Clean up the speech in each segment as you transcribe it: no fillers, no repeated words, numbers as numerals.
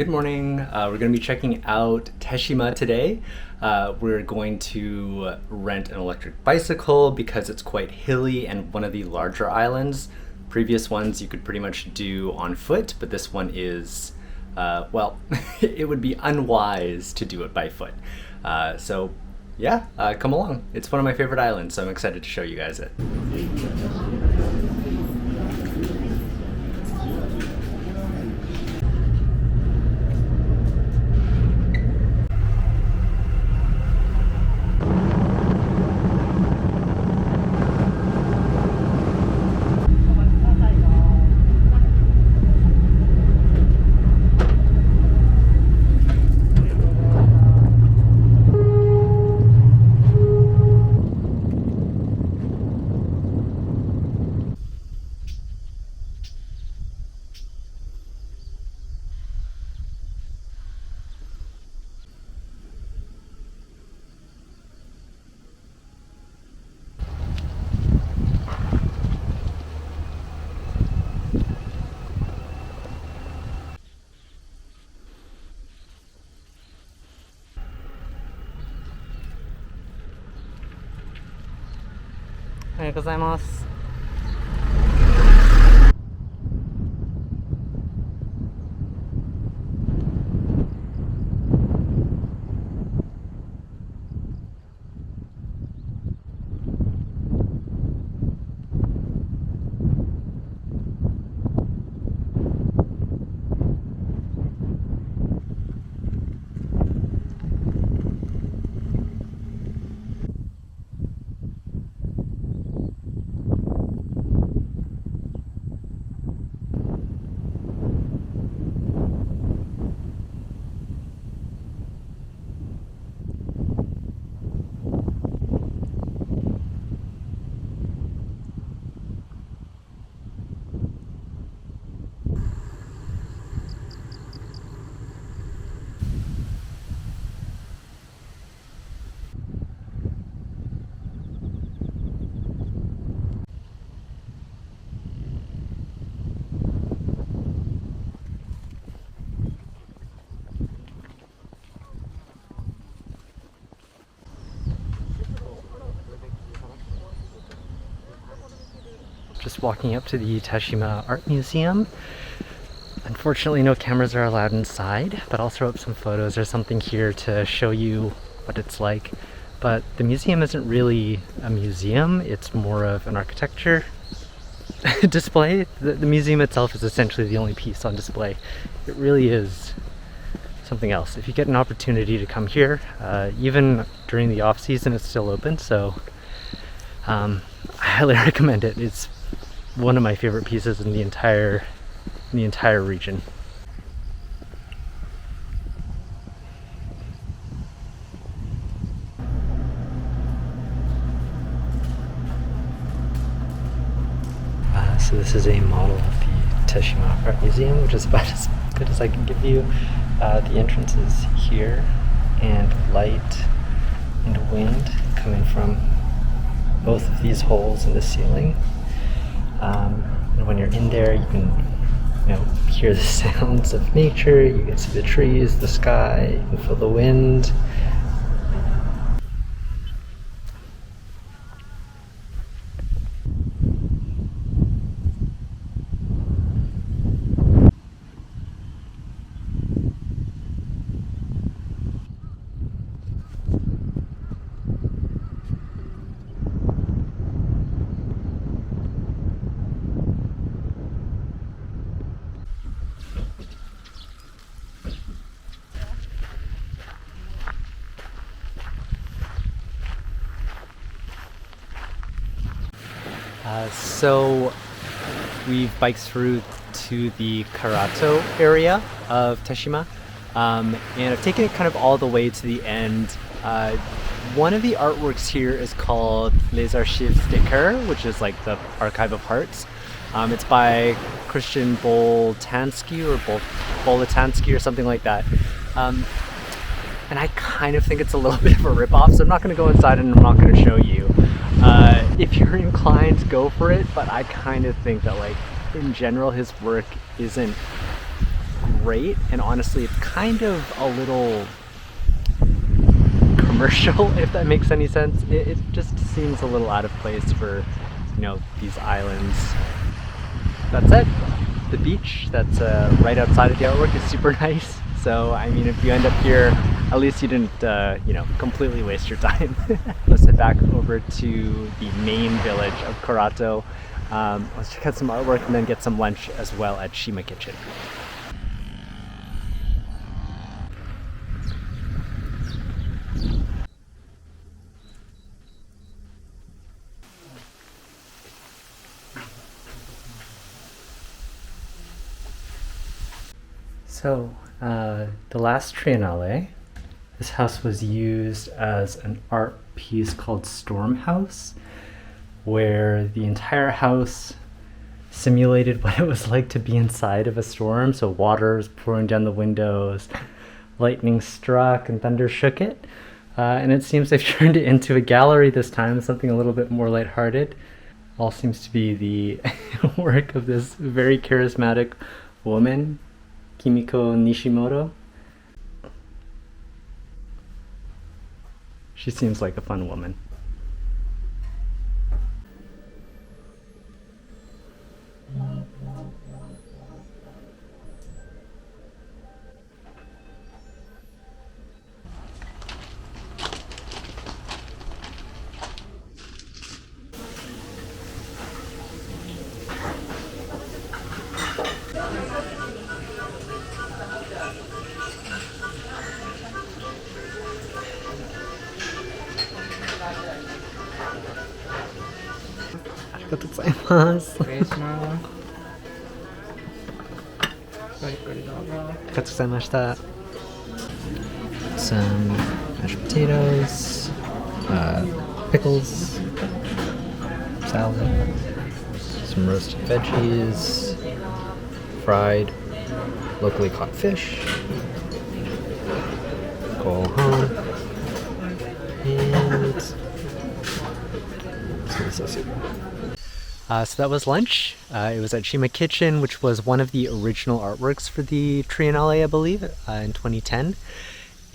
Good morning. We're going to be checking out Teshima today. We're going to rent an electric bicycle because it's quite hilly and one of the larger islands. Previous ones you could pretty much do on foot, but this one is, well, it would be unwise to do it by foot. So yeah, come along. It's one of my favorite islands, so I'm excited to show you guys it. おはようございます。Just walking up to the Teshima Art Museum. Unfortunately, no cameras are allowed inside, but I'll throw up some photos or something here to show you what it's like. But the museum isn't really a museum, it's more of an architecture display. The museum itself is essentially the only piece on display. It really is something else. If you get an opportunity to come here, even during the off season, it's still open, so I highly recommend it. It's one of my favorite pieces in the entire region. So this is a model of the Teshima Art Museum, which is about as good as I can give you. The entrance is here, and light and wind coming from both of these holes in the ceiling. And when you're in there, you can, hear the sounds of nature. You can see the trees, the sky, you can feel the wind. So we've biked through to the Karato area of Teshima, and I've taken it kind of all the way to the end. One of the artworks here is called Les Archives des Cœurs, which is like the Archive of Hearts. It's by Christian Boltanski or Boltanski or something like that. And I kind of think it's a little bit of a ripoff, so I'm not going to go inside and I'm not going to show you. If you're inclined, go for it, but I kind of think that, like, in general, his work isn't great, and honestly it's kind of a little commercial, if that makes any sense. It just seems a little out of place for, you know, these islands. That said, the beach that's right outside of the artwork is super nice. So, I mean, if you end up here, at least you didn't, you know, completely waste your time. Let's head back over to the main village of Karato. Let's check out some artwork and then get some lunch as well at Shima Kitchen. So, the last Triennale, this house was used as an art piece called Storm House, where the entire house simulated what it was like to be inside of a storm. So water was pouring down the windows, lightning struck and thunder shook it. And it seems they've turned it into a gallery this time, something a little bit more lighthearted. All seems to be the work of this very charismatic woman, Kimiko Nishimoto. She seems like a fun woman. Some mashed potatoes, pickles, salad, some roasted veggies, fried locally caught fish, gohan, and some miso soup. So that was lunch. It was at Shima Kitchen, which was one of the original artworks for the Triennale, I believe, in 2010.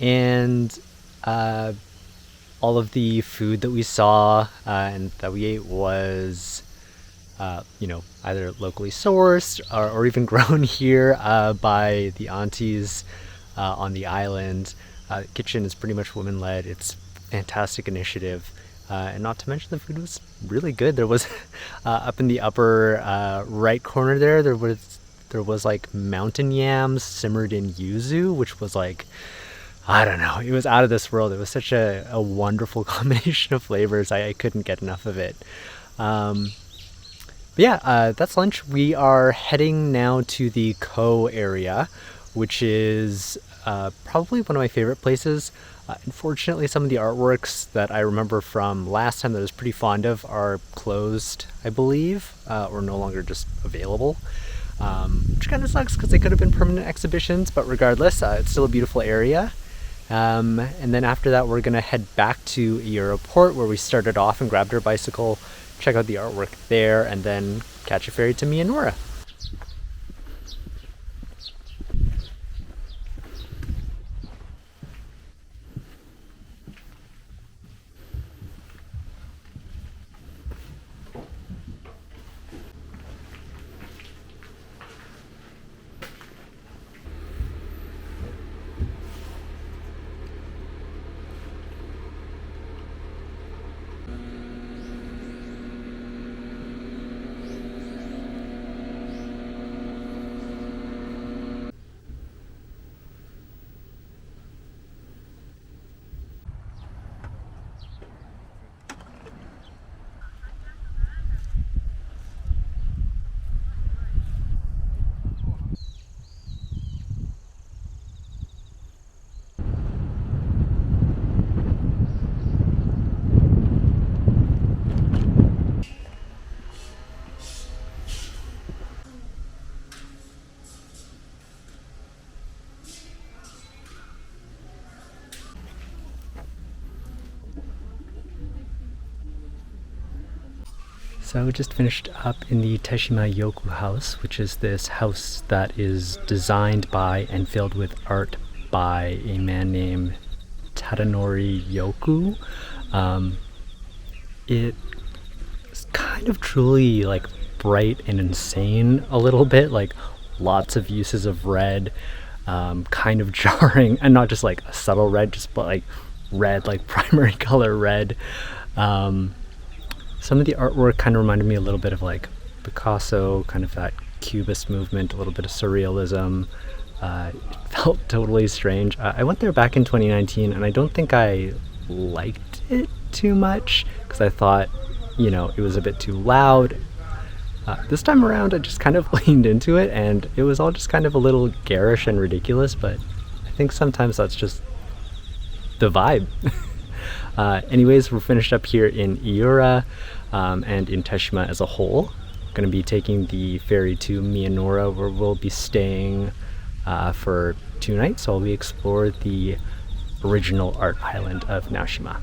And all of the food that we saw and that we ate was, you know, either locally sourced or even grown here by the aunties on the island. The kitchen is pretty much women-led. It's a fantastic initiative. And not to mention the food was really good. There was up in the upper right corner there was like mountain yams simmered in yuzu, which was like, I don't know, it was out of this world. It was such a wonderful combination of flavors. I couldn't get enough of it. But yeah, that's lunch. We are heading now to the Ko area, which is probably one of my favorite places. Unfortunately, some of the artworks that I remember from last time that I was pretty fond of are closed, I believe, or no longer just available, which kind of sucks because they could have been permanent exhibitions, but regardless, it's still a beautiful area. And then after that, we're going to head back to Europort, where we started off and grabbed our bicycle, check out the artwork there, and then catch a ferry to Miyanoura. So just finished up in the Teshima Yoku House, which is this house that is designed by and filled with art by a man named Tadanori Yoku. It's kind of truly like bright and insane a little bit, like lots of uses of red, kind of jarring, and not just like a subtle red, just but like red, like primary color red. Some of the artwork kind of reminded me a little bit of like Picasso, kind of that Cubist movement, a little bit of surrealism. It felt totally strange. I went there back in 2019 and I don't think I liked it too much because I thought, it was a bit too loud. This time around, I just kind of leaned into it and it was all just kind of a little garish and ridiculous, but I think sometimes that's just the vibe. Anyways, we're finished up here in Iura and in Teshima as a whole. Going to be taking the ferry to Miyanoura, where we'll be staying for 2 nights while we explore the original art island of Naoshima.